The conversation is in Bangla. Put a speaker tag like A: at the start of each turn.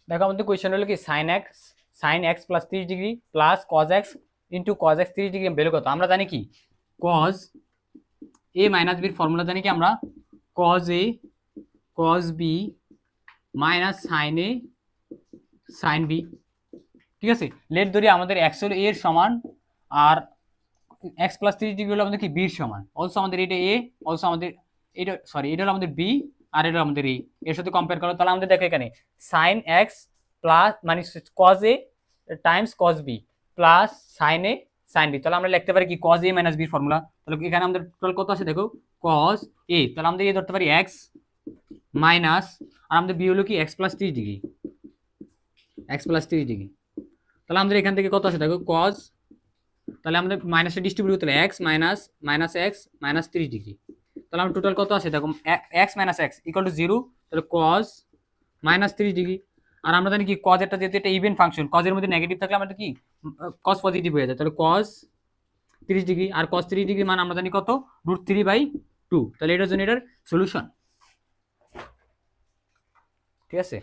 A: দেখো আমাদের কোয়েশ্চেন হলো কি sine x plus 30 degree plus cos x into cos x 30 degree value কত? আমরা জানি কি কজ এ মাইনাস বির ফর্মুলা জানি কি আমরা cos A cos B minus sine A sine B. ঠিক আছে, লেট ধরি আমাদের এক্স হলো এ এর সমান আর এক্স প্লাস 30 ডিগ্রি হলো আমাদের কি বির সমান। অলসো আমাদের এটা এ, অলসো আমাদের এটা সরি এটা হলো আমাদের বি আর এটা হলো আমাদের এ। এর সাথে কম্পেয়ার করো তাহলে আমাদের দেখো এখানে সাইন এক্স প্লাস মানে cos A times cos B plus sine A sine B. তাহলে আমরা লিখতে পারি কি কজ এ মাইনাস বির ফর্মুলা। তাহলে এখানে আমাদের টোটাল কত আছে দেখো কজ এ, তাহলে আমাদের এ ধরতে পারি এক্স মাইনাস আর আমাদের বি হলো কি x plus 30 degree, x plus 30 degree. তাহলে আমাদের এখান থেকে কত আছে দেখো কজ, তাহলে আমাদের মাইনাসে ডিস্ট্রিবিউট করতে হবে x minus minus x minus 30 degree. তাহলে আমার টোটাল কত আছে দেখো x minus x equal to 0, তাহলে কজ মাইনাস 30 ডিগ্রি। আর আমরা জানি কি কজ এটা যেহেতু এটা ইভেন ফাংশন, কজের মধ্যে নেগেটিভ থাকলে আমাদের কি কজ পজিটিভ হয়ে যায়। তাহলে কজ 30 ডিগ্রি আর কজ 30 ডিগ্রি মান আমরা জানি কত √3/2। তাহলে এটার জন্য এটার সলিউশন। ঠিক আছে।